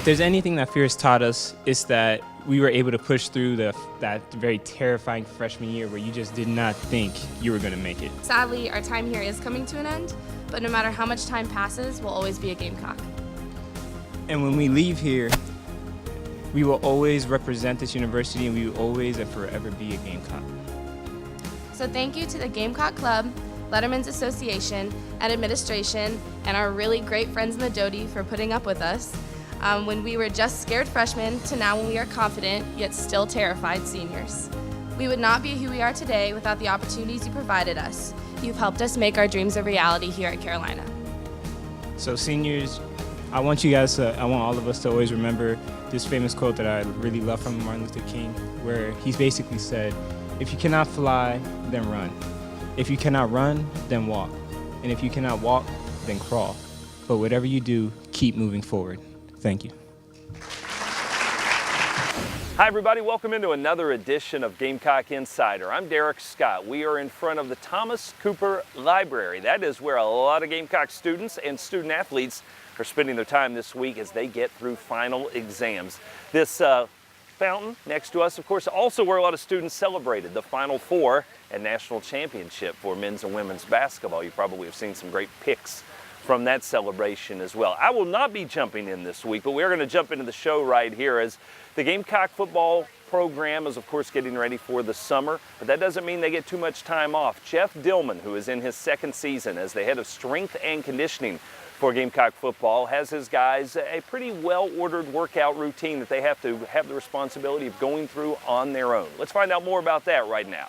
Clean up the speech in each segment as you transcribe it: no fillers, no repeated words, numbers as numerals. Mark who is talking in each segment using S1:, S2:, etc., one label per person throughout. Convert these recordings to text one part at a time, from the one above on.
S1: there's anything that Fierce taught us, it's that we were able to push through that very terrifying freshman year where you just did not think you were going to make it.
S2: Sadly, our time here is coming to an end, but no matter how much time passes, we'll always be a Gamecock.
S1: And when we leave here, we will always represent this university, and we will always and forever be a Gamecock.
S2: So thank you to the Gamecock Club, Letterman's Association, and administration, and our really great friends in the Doty for putting up with us. When we were just scared freshmen to now when we are confident, yet still terrified seniors. We would not be who we are today without the opportunities you provided us. You've helped us make our dreams a reality here at Carolina.
S1: So seniors, I want all of us to always remember this famous quote that I really love from Martin Luther King, where he's basically said, if you cannot fly, then run. If you cannot run, then walk. And if you cannot walk, then crawl. But whatever you do, keep moving forward. Thank you.
S3: Hi everybody, welcome into another edition of Gamecock Insider. I'm Derek Scott. We are in front of the Thomas Cooper Library. That is where a lot of Gamecock students and student athletes are spending their time this week as they get through final exams. This fountain next to us, of course, also where a lot of students celebrated the Final Four and national championship for men's and women's basketball. You probably have seen some great pics from that celebration as well. I will not be jumping in this week, but we're going to jump into the show right here as the Gamecock football program is, of course, getting ready for the summer, but that doesn't mean they get too much time off. Jeff Dillman, who is in his second season as the head of strength and conditioning for Gamecock football, has his guys a pretty well-ordered workout routine that they have to have the responsibility of going through on their own. Let's find out more about that right now.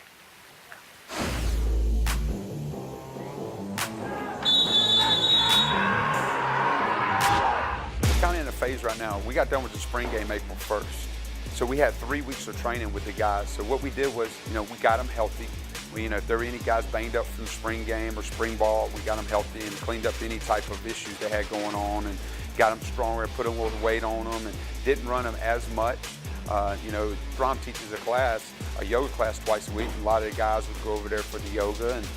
S4: Kind of in a phase right now. We got done with the spring game April 1st. So we had 3 weeks of training with the guys. So what we did was, we got them healthy. If there were any guys banged up from the spring game or spring ball, we got them healthy and cleaned up any type of issues they had going on and got them stronger, put a little weight on them and didn't run them as much. Brom teaches a yoga class twice a week, and a lot of the guys would go over there for the yoga and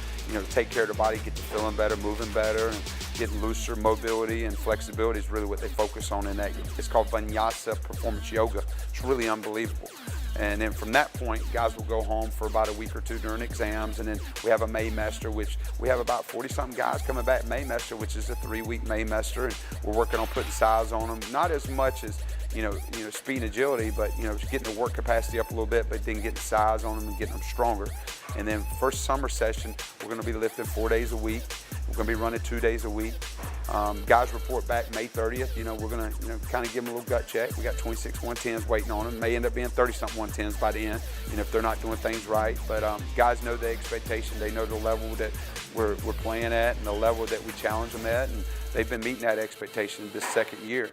S4: take care of the body, get to feeling better, moving better, and getting looser. Mobility and flexibility is really what they focus on in that. It's called Vinyasa Performance Yoga. It's really unbelievable. And then from that point, guys will go home for about a week or two during exams, and then we have a Maymester, which we have about 40-something guys coming back Maymester, which is a 3-week Maymester, and we're working on putting size on them. Not as much as speed and agility, but getting the work capacity up a little bit, but then getting size on them and getting them stronger. And then first summer session, we're going to be lifting 4 days a week. We're going to be running 2 days a week. Guys report back May 30th. We're going to kind of give them a little gut check. We got 26 110s waiting on them. May end up being 30-something 110s by the end, if they're not doing things right. But guys know the expectation. They know the level that we're playing at and the level that we challenge them at, and they've been meeting that expectation this second year.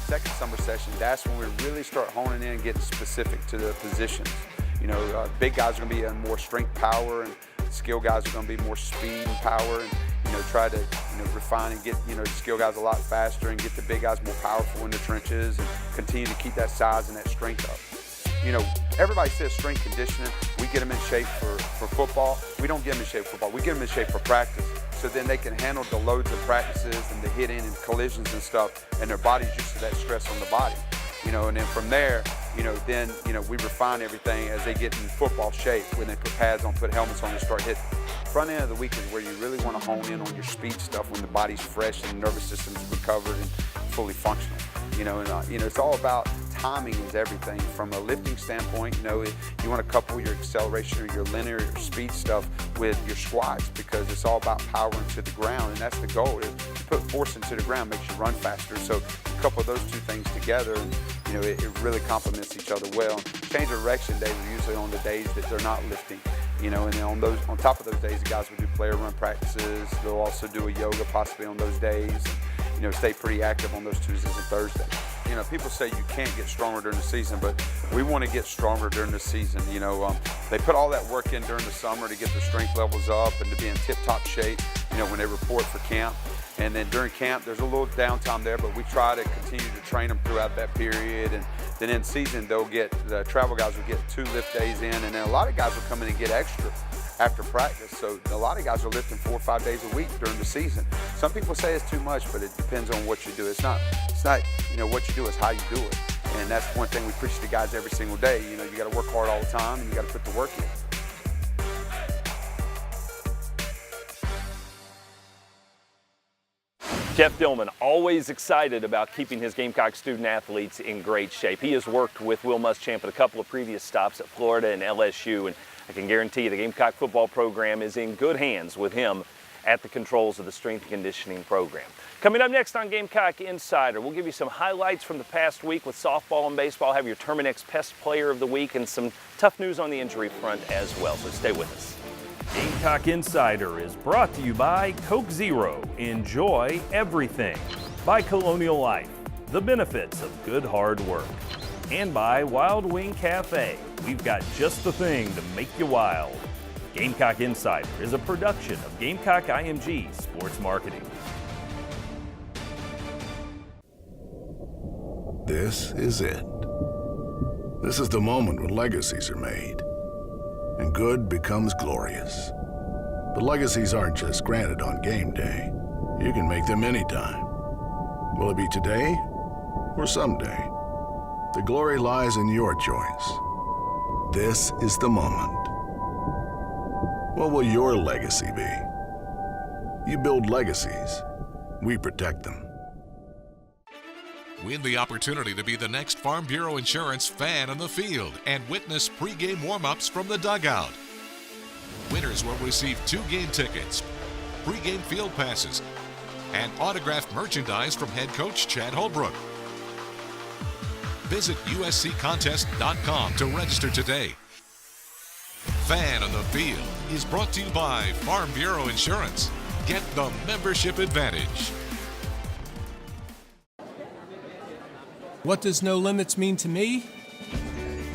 S4: Second summer session, that's when we really start honing in and getting specific to the positions. Big guys are going to be in more strength, power, and skill guys are going to be more speed and power, and try to refine and get the skill guys a lot faster and get the big guys more powerful in the trenches and continue to keep that size and that strength up. Everybody says strength conditioning. We get them in shape for football. We don't get them in shape for football. We get them in shape for practice, so then they can handle the loads of practices and the hitting and collisions and stuff, and their body's used to that stress on the body. And then from there, we refine everything as they get in football shape when they put pads on, put helmets on, and start hitting. Front end of the week is where you really want to hone in on your speed stuff when the body's fresh and the nervous system's recovered and fully functional. It's all about timing is everything. From a lifting standpoint, you want to couple your acceleration or your linear speed stuff with your squats, because it's all about power into the ground, and that's the goal. Is to put force into the ground makes you run faster. So you couple those two things together, and it really complements each other well. Change of direction days are usually on the days that they're not lifting. And then on top of those days, the guys will do player run practices. They'll also do a yoga possibly on those days. And, stay pretty active on those Tuesdays and Thursdays. People say you can't get stronger during the season, but we want to get stronger during the season. They put all that work in during the summer to get their strength levels up and to be in tip-top shape, when they report for camp. And then during camp, there's a little downtime there, but we try to continue to train them throughout that period. And then in season, the travel guys will get 2 lift days in, and then a lot of guys will come in and get extra after practice. So a lot of guys are lifting 4 or 5 days a week during the season. Some people say it's too much, but it depends on what you do. It's not, what you do, it's how you do it. And that's one thing we preach to the guys every single day. You got to work hard all the time, and you got to put the work in.
S3: Jeff Dillman, always excited about keeping his Gamecock student athletes in great shape. He has worked with Will Muschamp at a couple of previous stops at Florida and LSU, and I can guarantee you the Gamecock football program is in good hands with him at the controls of the strength and conditioning program. Coming up next on Gamecock Insider, we'll give you some highlights from the past week with softball and baseball, have your Terminex Pest Player of the Week, and some tough news on the injury front as well, so stay with us. Gamecock Insider is brought to you by Coke Zero. Enjoy everything. By Colonial Life, the benefits of good hard work. And by Wild Wing Cafe. We've got just the thing to make you wild. Gamecock Insider is a production of Gamecock IMG Sports Marketing.
S5: This is it. This is the moment when legacies are made, and good becomes glorious. But legacies aren't just granted on game day. You can make them anytime. Will it be today or someday? The glory lies in your choice. This is the moment. What will your legacy be? You build legacies. We protect them.
S6: Win the opportunity to be the next Farm Bureau Insurance fan on the field and witness pregame warm-ups from the dugout. Winners will receive 2 game tickets, pregame field passes, and autographed merchandise from head coach Chad Holbrook. Visit usccontest.com to register today. Fan on the Field is brought to you by Farm Bureau Insurance. Get the membership advantage.
S7: What does no limits mean to me?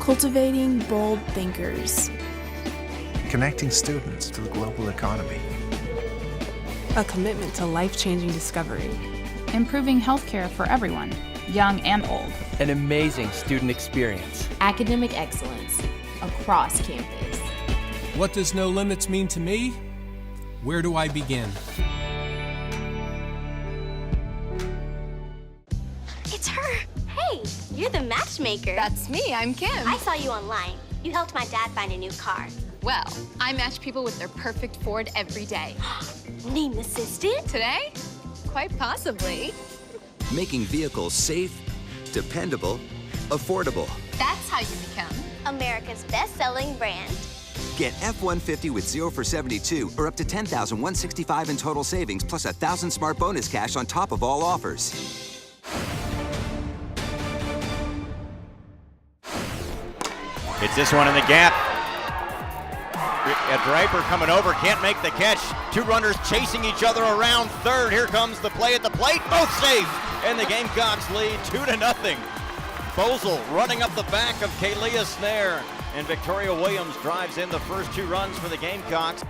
S8: Cultivating bold thinkers.
S9: Connecting students to the global economy.
S10: A commitment to life-changing discovery.
S11: Improving healthcare for everyone, young and old.
S12: An amazing student experience.
S13: Academic excellence across campus.
S7: What does no limits mean to me? Where do I begin?
S14: It's her! Hey, you're the matchmaker.
S15: That's me, I'm Kim.
S14: I saw you online. You helped my dad find a new car.
S15: Well, I match people with their perfect Ford every day.
S14: Name assistant?
S15: Today? Quite possibly.
S16: Making vehicles safe, dependable, affordable.
S15: That's how you become
S14: America's best-selling brand.
S16: Get F-150 with 0 for 72 or up to $10,165 in total savings plus $1,000 smart bonus cash on top of all offers.
S17: It's this one in the gap. A Draper coming over, can't make the catch. 2 runners chasing each other around third. Here comes the play at the plate, both safe. And the Gamecocks lead 2-0. Bosel running up the back of Kalia Snare. And Victoria Williams drives in the first 2 runs for the Gamecocks.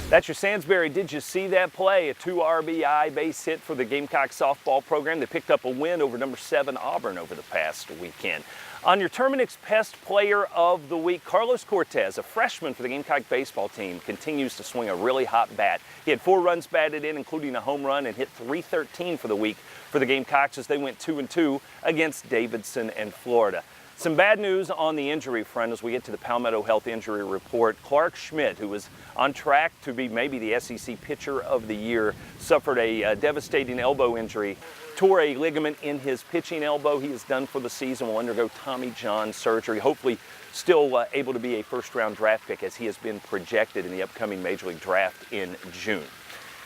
S3: That's your Sandsbury. Did you see that play? A 2 RBI base hit for the Gamecock softball program. They picked up a win over number 7 Auburn over the past weekend. On your Terminex Pest Player of the Week, Carlos Cortez, a freshman for the Gamecock baseball team, continues to swing a really hot bat. He had 4 runs batted in, including a home run, and hit .313 for the week for the Gamecocks as they went 2-2 against Davidson and Florida. Some bad news on the injury front as we get to the Palmetto Health Injury Report. Clark Schmidt, who was on track to be maybe the SEC Pitcher of the Year, suffered a devastating elbow injury, tore a ligament in his pitching elbow. He is done for the season, will undergo Tommy John surgery, hopefully still able to be a first-round draft pick as he has been projected in the upcoming Major League Draft in June.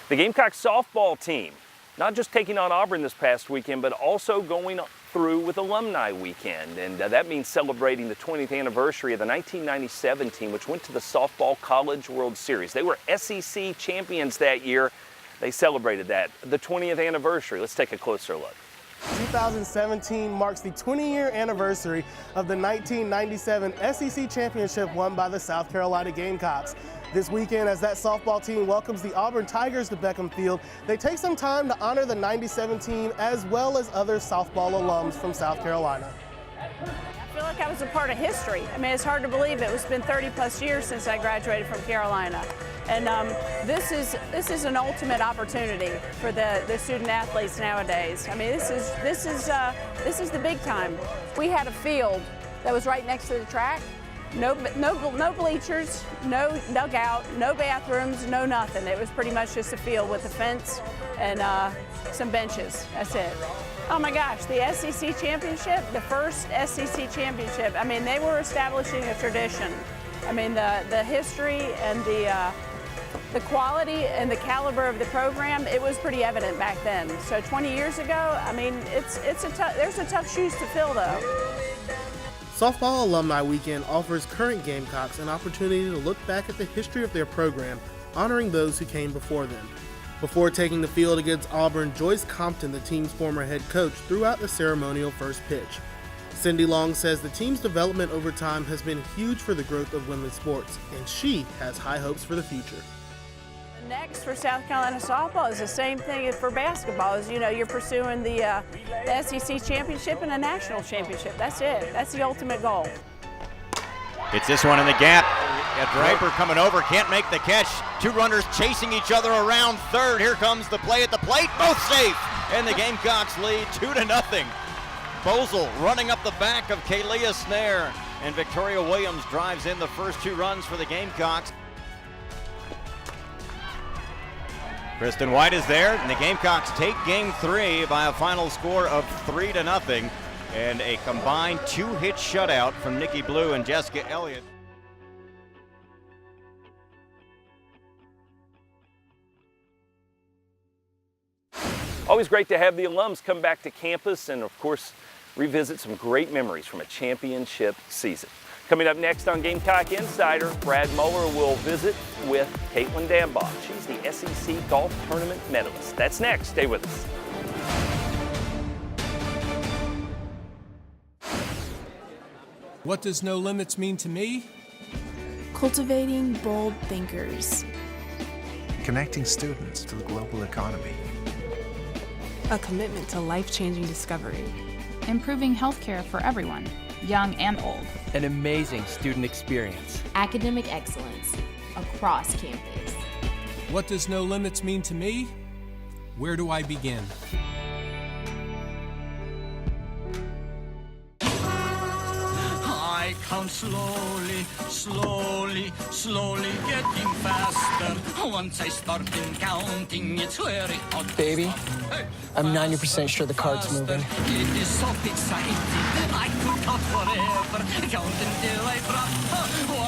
S3: The Gamecock softball team, not just taking on Auburn this past weekend, but also going through with Alumni Weekend, and that means celebrating the 20th anniversary of the 1997 team, which went to the Softball College World Series. They were SEC champions that year. They celebrated that, the 20th anniversary. Let's take a closer look.
S18: 2017 marks the 20-year anniversary of the 1997 SEC championship won by the South Carolina Gamecocks. This weekend, as that softball team welcomes the Auburn Tigers to Beckham Field, they take some time to honor the 97 team as well as other softball alums from South Carolina.
S19: I feel like I was a part of history. I mean, it's hard to believe it's been 30 plus years since I graduated from Carolina. And this is an ultimate opportunity for the student athletes nowadays. I mean, this is the big time. We had a field that was right next to the track. No bleachers, no dugout, no bathrooms, no nothing. It was pretty much just a field with a fence and some benches. That's it. Oh my gosh, the SEC championship, the first SEC championship. I mean, they were establishing a tradition. I mean, the history and the quality and the caliber of the program, it was pretty evident back then. So 20 years ago, I mean, there's a tough shoes to fill though.
S18: Softball Alumni Weekend offers current Gamecocks an opportunity to look back at the history of their program, honoring those who came before them. Before taking the field against Auburn, Joyce Compton, the team's former head coach, threw out the ceremonial first pitch. Cindy Long says the team's development over time has been huge for the growth of women's sports, and she has high hopes for the future.
S19: Next for South Carolina softball is the same thing for basketball. Is, you know, you're pursuing the SEC championship and a national championship. That's it. That's the ultimate goal.
S17: It's this one in the gap. A Draper coming over, can't make the catch. Two runners chasing each other around third. Here comes the play at the plate, both safe. And the Gamecocks lead 2-0. Bozel running up the back of Kalia Snare. And Victoria Williams drives in the first 2 runs for the Gamecocks. Kristen White is there, and the Gamecocks take game 3 by a final score of 3-0. And a combined 2-hit shutout from Nikki Blue and Jessica Elliott.
S3: Always great to have the alums come back to campus and, of course, revisit some great memories from a championship season. Coming up next on Gamecock Insider, Brad Muller will visit with Caitlin Dambaugh. She's the SEC Golf Tournament medalist. That's next. Stay with us.
S7: What does no limits mean to me?
S8: Cultivating bold thinkers.
S9: Connecting students to the global economy.
S10: A commitment to life-changing discovery.
S11: Improving healthcare for everyone, young and old.
S12: An amazing student experience.
S13: Academic excellence across campus.
S7: What does no limits mean to me? Where do I begin?
S20: I count slowly, slowly, slowly getting faster. Once I start counting, it's very hot.
S21: Baby, I'm 90% sure the card's moving.
S20: It is so exciting. I could count forever. Count until I drop.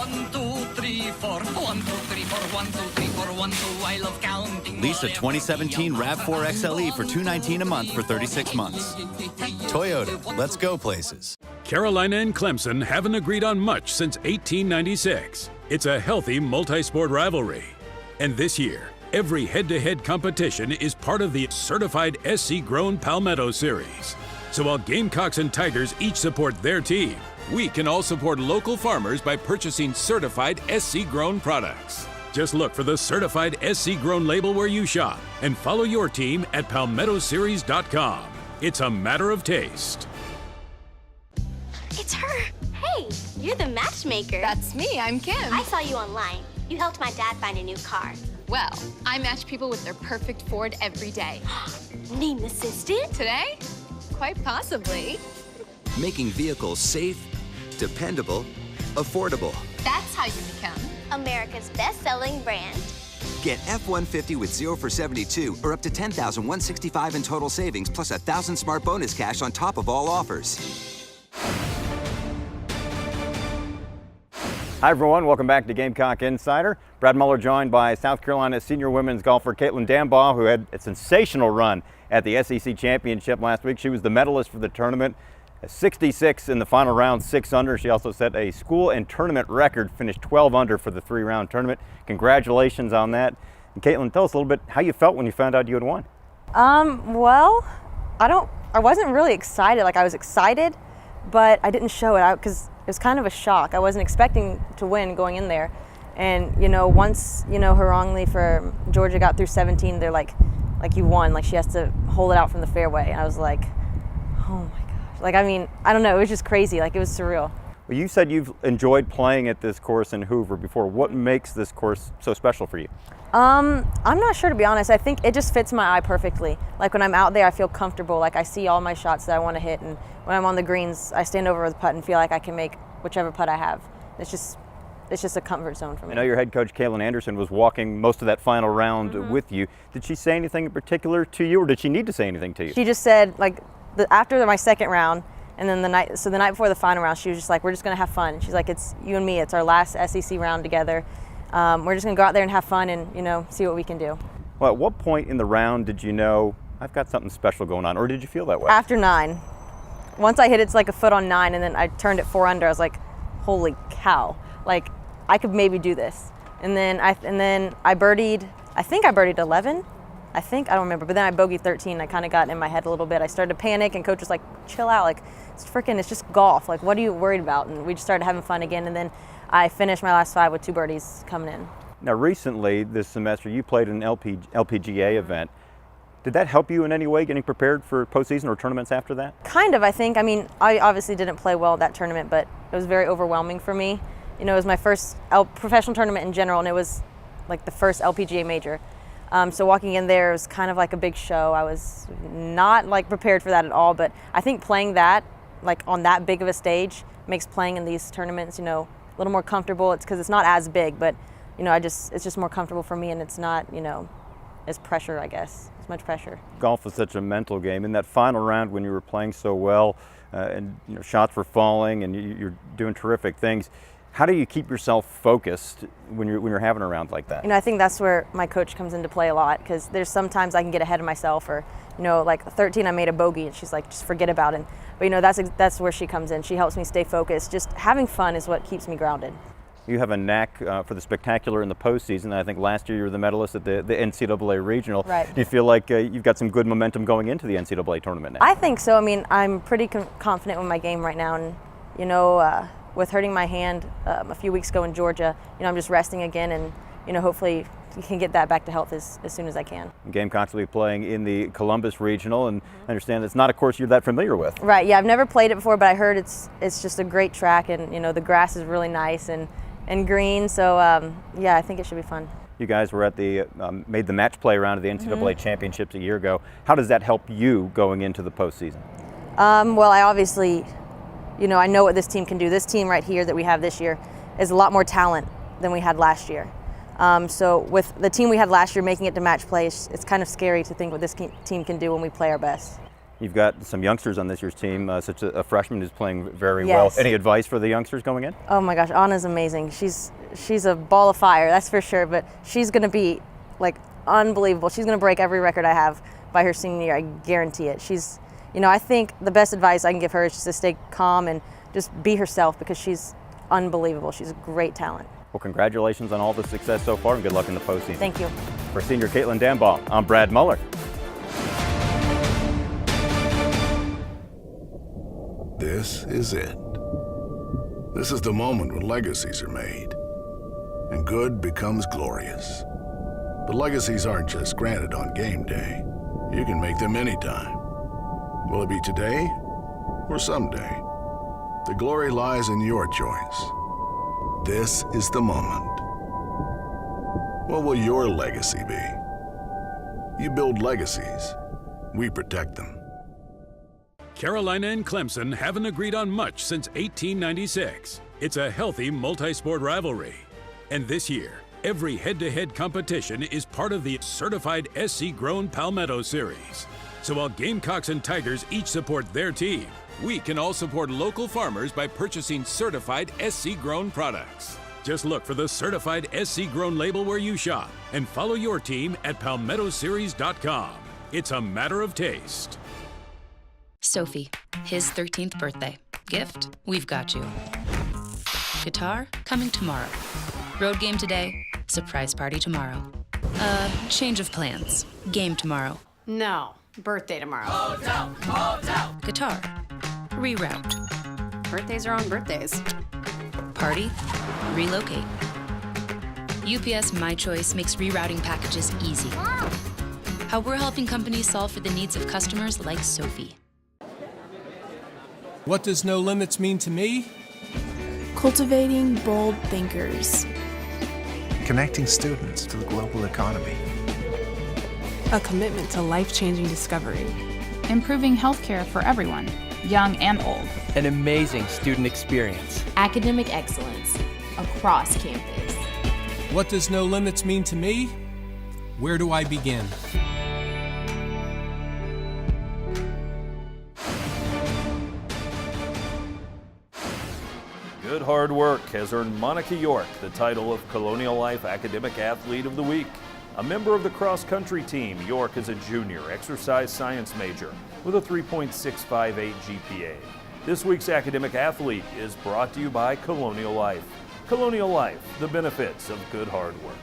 S20: 1, 2, 3, 4. 1, 2, 3, 4. 1, 2, 3, 4. 1, 2. I love counting.
S22: Lease a 2017 RAV4 XLE for $219 a month for 36 months. Toyota, let's go places.
S23: Carolina and Clemson haven't agreed on much since 1896. It's a healthy multi-sport rivalry. And this year, every head-to-head competition is part of the certified SC-grown Palmetto Series. So while Gamecocks and Tigers each support their team, we can all support local farmers by purchasing certified SC-grown products. Just look for the certified SC-grown label where you shop and follow your team at palmettoseries.com. It's a matter of taste.
S14: It's her. Hey, you're the matchmaker.
S15: That's me. I'm Kim.
S14: I saw you online. You helped my dad find a new car.
S15: Well, I match people with their perfect Ford every day.
S14: Name assistant?
S15: Today? Quite possibly.
S16: Making vehicles safe, dependable, affordable.
S15: That's how you become
S14: America's best-selling brand.
S16: Get F-150 with 0 for 72 or up to $10,165 in total savings plus $1,000 smart bonus cash on top of all offers.
S17: Hi everyone, welcome back to Gamecock Insider. Brad Muller joined by South Carolina senior women's golfer Caitlin Dambaugh, who had a sensational run at the SEC Championship last week. She was the medalist for the tournament, 66 in the final round, 6 under. She also set a school and tournament record, finished 12 under for the 3-round tournament. Congratulations on that. And Caitlin, tell us a little bit how you felt when you found out you had won.
S24: Well, I don't
S1: I wasn't really excited. Like, I was excited, but I didn't show it out because it was kind of a shock. I wasn't expecting to win going in there. And, you know, once, you know, Harongli for Georgia got through 17, they're like you won. Like, she has to hold it out from the fairway. And I was like, oh my gosh. Like, I mean, I don't know. It was just crazy. Like, it was surreal.
S17: Well, you said you've enjoyed playing at this course in Hoover before. What makes this course so special for you?
S1: I'm not sure, to be honest. I think it just fits my eye perfectly. Like, when I'm out there, I feel comfortable. Like, I see all my shots that I want to hit. And when I'm on the greens, I stand over the putt and feel like I can make whichever putt I have. It's just a comfort zone for me.
S17: I know your head coach, Kaylin Anderson, was walking most of that final round with you. Did she say anything in particular to you, or did she need to say anything to you?
S1: She just said, like, after my second round, and then the night before the final round, she was just like, we're just going to have fun. She's like, it's you and me. It's our last SEC round together. We're just going to go out there and have fun and, you know, see what we can do.
S17: Well, at what point in the round did you know, I've got something special going on, or did you feel that way?
S1: After 9. Once I hit it to like a foot on 9, and then I turned it 4 under, I was like, holy cow. Like, I could maybe do this. And then I birdied, I think I birdied 11. I don't remember, but then I bogeyed 13. I kind of got in my head a little bit. I started to panic, and coach was like, chill out, like, it's just golf. Like, what are you worried about? And we just started having fun again, and then I finished my last 5 with 2 birdies coming in.
S17: Now, recently, this semester, you played an LPGA event. Did that help you in any way getting prepared for postseason or tournaments after that?
S1: Kind of, I think. I mean, I obviously didn't play well at that tournament, but it was very overwhelming for me. You know, it was my first professional tournament in general, and it was like the first LPGA major. So walking in there was kind of like a big show. I was not like prepared for that at all, but I think playing that, like on that big of a stage, makes playing in these tournaments, you know, a little more comfortable. It's because it's not as big, but, you know, it's just more comfortable for me, and it's not, you know, as pressure, I guess. As much pressure.
S17: Golf is such a mental game. In that final round when you were playing so well, and you know, shots were falling, and you're doing terrific things, how do you keep yourself focused when you're having a round like that?
S1: You know, I think that's where my coach comes into play a lot, because there's sometimes I can get ahead of myself, or, you know, like 13 I made a bogey, and she's like, just forget about it. But, you know, that's where she comes in. She helps me stay focused. Just having fun is what keeps me grounded.
S17: You have a knack for the spectacular in the postseason. I think last year you were the medalist at the NCAA regional.
S1: Right.
S17: Do you feel like you've got some good momentum going into the NCAA tournament now?
S1: I think so. I mean, I'm pretty confident with my game right now, and, you know, with hurting my hand a few weeks ago in Georgia, you know, I'm just resting again, and, you know, hopefully you can get that back to health as soon as I can.
S17: Gamecocks will be playing in the Columbus Regional, and I understand it's not a course you're that familiar with.
S1: Right, yeah, I've never played it before, but I heard it's just a great track, and, you know, the grass is really nice and green, so yeah, I think it should be fun.
S17: You guys were at the made the match play round of the NCAA championships a year ago. How does that help you going into the postseason?
S1: Well, I obviously, you know, I know what this team can do. This team right here that we have this year is a lot more talent than we had last year. So with the team we had last year making it to match play, it's kind of scary to think what this team can do when we play our best.
S17: You've got some youngsters on this year's team, such a freshman who's playing very
S1: Yes.
S17: well. Any advice for the youngsters going in?
S1: Oh my gosh, Anna's amazing. She's a ball of fire, that's for sure, but she's going to be like unbelievable. She's going to break every record I have by her senior year, I guarantee it. You know, I think the best advice I can give her is just to stay calm and just be herself, because she's unbelievable. She's a great talent.
S17: Well, congratulations on all the success so far, and good luck in the postseason.
S1: Thank you.
S17: For senior Caitlin Dambaugh, I'm Brad Muller.
S5: This is it. This is the moment when legacies are made, and good becomes glorious. But legacies aren't just granted on game day. You can make them anytime. Will it be today or someday? The glory lies in your choice. This is the moment. What will your legacy be? You build legacies. We protect them.
S23: Carolina and Clemson haven't agreed on much since 1896. It's a healthy multi-sport rivalry. And this year, every head-to-head competition is part of the certified SC-grown Palmetto Series. So while Gamecocks and Tigers each support their team, we can all support local farmers by purchasing certified SC-grown products. Just look for the certified SC-grown label where you shop and follow your team at palmettoseries.com. It's a matter of taste.
S2: Sophie, his 13th birthday. Gift, we've got you. Guitar, coming tomorrow. Road game today, surprise party tomorrow. Change of plans. Game tomorrow.
S4: No. Birthday tomorrow.
S2: Guitar. Reroute.
S4: Birthdays are on birthdays.
S2: Party. Relocate. UPS My Choice makes rerouting packages easy. How we're helping companies solve for the needs of customers like Sophie.
S7: What does no limits mean to me?
S8: Cultivating bold thinkers.
S9: Connecting students to the global economy.
S10: A commitment to life-changing discovery.
S11: Improving healthcare for everyone, young and old.
S12: An amazing student experience.
S13: Academic excellence across campus.
S7: What does no limits mean to me? Where do I begin?
S3: Good hard work has earned Monica York the title of Colonial Life Academic Athlete of the Week. A member of the cross-country team, York is a junior exercise science major with a 3.658 GPA. This week's academic athlete is brought to you by Colonial Life. Colonial Life, the benefits of good hard work.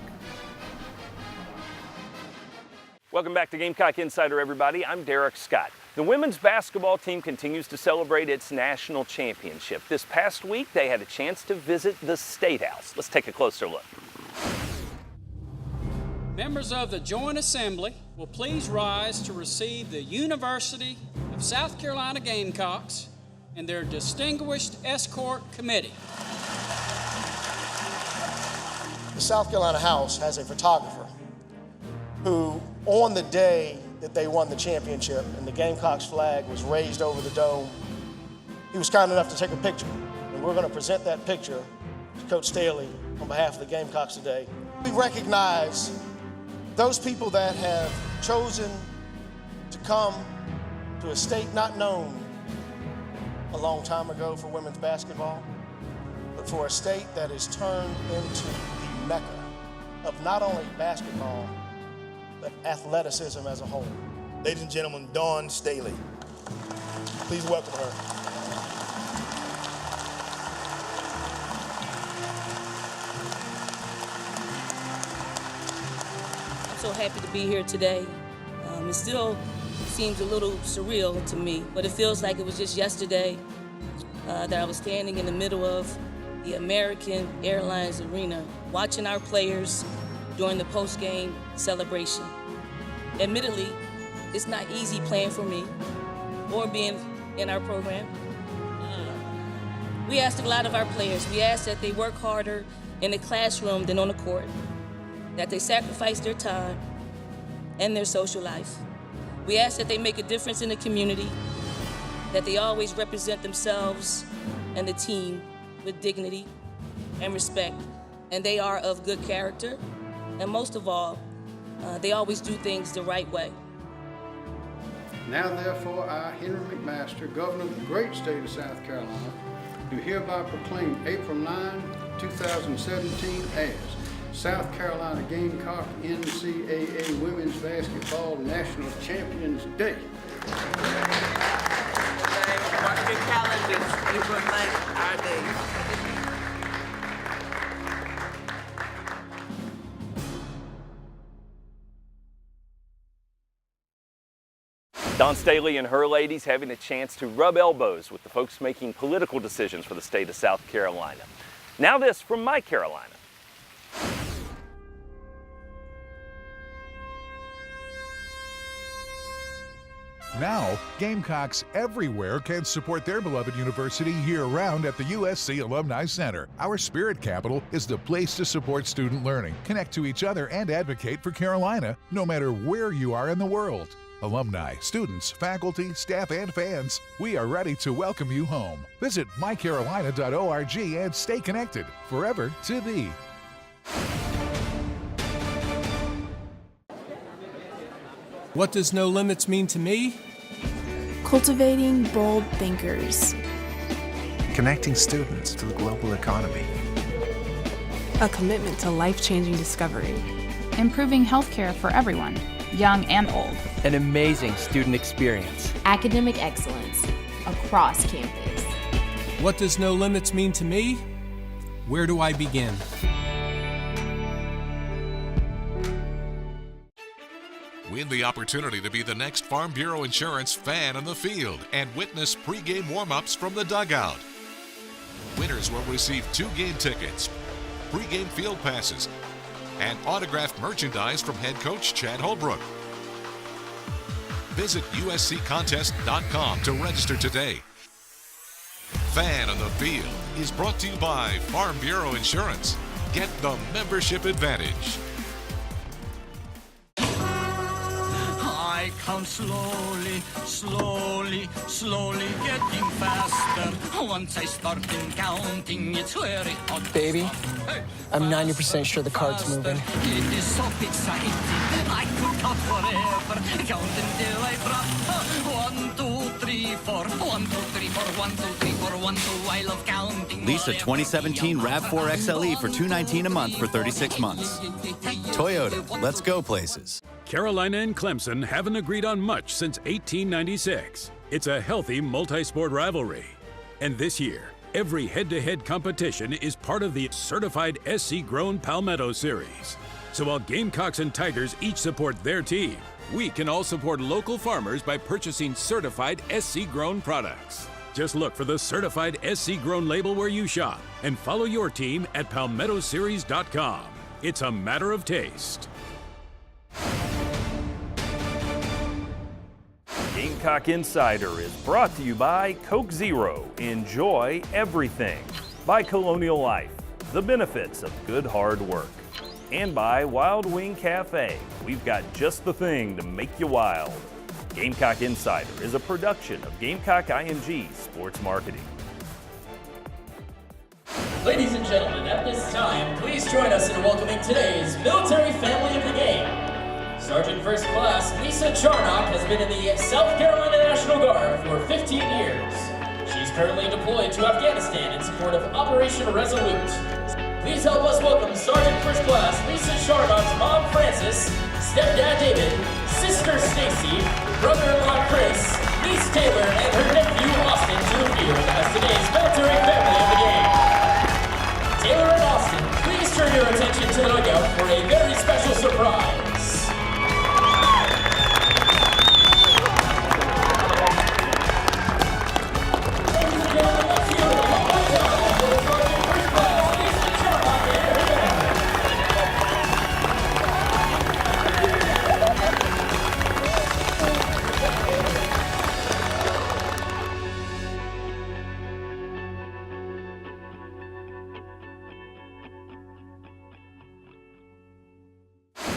S3: Welcome back to Gamecock Insider, everybody. I'm Derek Scott. The women's basketball team continues to celebrate its national championship. This past week, they had a chance to visit the State House. Let's take a closer look.
S6: Members of the Joint Assembly will please rise to receive the University of South Carolina Gamecocks and their distinguished escort committee.
S18: The South Carolina House has a photographer who, on the day that they won the championship and the Gamecocks flag was raised over the dome, he was kind enough to take a picture. And we're going to present that picture to Coach Staley on behalf of the Gamecocks today. We recognize those people that have chosen to come to a state not known a long time ago for women's basketball, but for a state that is turned into the mecca of not only basketball, but athleticism as a whole. Ladies and gentlemen, Dawn Staley. Please welcome her.
S24: I'm so happy to be here today. It still seems a little surreal to me, but it feels like it was just yesterday that I was standing in the middle of the American Airlines Arena watching our players during the post-game celebration. Admittedly, it's not easy playing for me or being in our program. We asked a lot of our players. We asked that they work harder in the classroom than on the court, that they sacrifice their time and their social life. We ask that they make a difference in the community, that they always represent themselves and the team with dignity and respect, and they are of good character, and most of all, they always do things the right way.
S25: Now therefore, I, Henry McMaster, Governor of the great state of South Carolina, do hereby proclaim April 9, 2017 as South Carolina Gamecock NCAA Women's Basketball National Champions Day.
S26: Mark your calendars, April 9th, our day.
S3: Dawn Staley and her ladies having a chance to rub elbows with the folks making political decisions for the state of South Carolina. Now this from my Carolina.
S27: Now, Gamecocks everywhere can support their beloved university year-round at the USC Alumni Center. Our spirit capital is the place to support student learning, connect to each other, and advocate for Carolina, no matter where you are in the world. Alumni, students, faculty, staff, and fans, we are ready to welcome you home. Visit mycarolina.org and stay connected forever to thee.
S7: What does no limits mean to me?
S8: Cultivating bold thinkers.
S9: Connecting students to the global economy.
S10: A commitment to life-changing discovery.
S11: Improving healthcare for everyone, young and old.
S12: An amazing student experience.
S13: Academic excellence across campus.
S7: What does no limits mean to me? Where do I begin?
S27: Win the opportunity to be the next Farm Bureau Insurance fan on the field and witness pregame warm-ups from the dugout. Winners will receive 2 game tickets, pregame field passes, and autographed merchandise from head coach Chad Holbrook. Visit usccontest.com to register today. Fan on the Field is brought to you by Farm Bureau Insurance. Get the membership advantage.
S4: I count slowly, slowly, slowly getting faster. Once I start counting, it's very hot.
S14: Baby, I'm 90% sure the cart's moving.
S4: It is so exciting. I could count forever. Count until I drop. 1, 2, 3, 4. 1, 2, 3, 4. 1, 2, 3, 4. 1, 2. I love counting.
S15: Lease a 2017 RAV4 XLE for $219 a month for 36 months. Toyota, let's go places.
S23: Carolina and Clemson haven't agreed on much since 1896. It's a healthy multi-sport rivalry. And this year, every head-to-head competition is part of the certified SC-grown Palmetto Series. So while Gamecocks and Tigers each support their team, we can all support local farmers by purchasing certified SC-grown products. Just look for the certified SC-grown label where you shop and follow your team at palmettoseries.com. It's a matter of taste.
S3: Gamecock Insider is brought to you by Coke Zero. Enjoy everything. By Colonial Life, the benefits of good hard work. And by Wild Wing Cafe. We've got just the thing to make you wild. Gamecock Insider is a production of Gamecock IMG Sports Marketing.
S19: Ladies and gentlemen, at this time, please join us in welcoming today's military family of the game. Sergeant First Class Lisa Charnock has been in the South Carolina National Guard for 15 years. She's currently deployed to Afghanistan in support of Operation Resolute. Please help us welcome Sergeant First Class Lisa Charnock's mom Frances, stepdad David, sister Stacy, brother-in-law Chris, niece Taylor, and her nephew Austin to the field as today's military family of the game. Taylor and Austin, please turn your attention to the dugout for a very special surprise.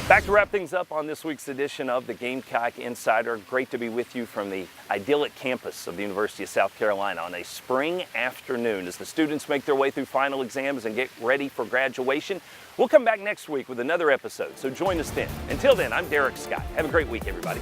S3: Back to wrap things up on this week's edition of the Gamecock Insider. Great to be with you from the idyllic campus of the University of South Carolina on a spring afternoon as the students make their way through final exams and get ready for graduation. We'll come back next week with another episode, so join us then. Until then, I'm Derek Scott. Have a great week, everybody.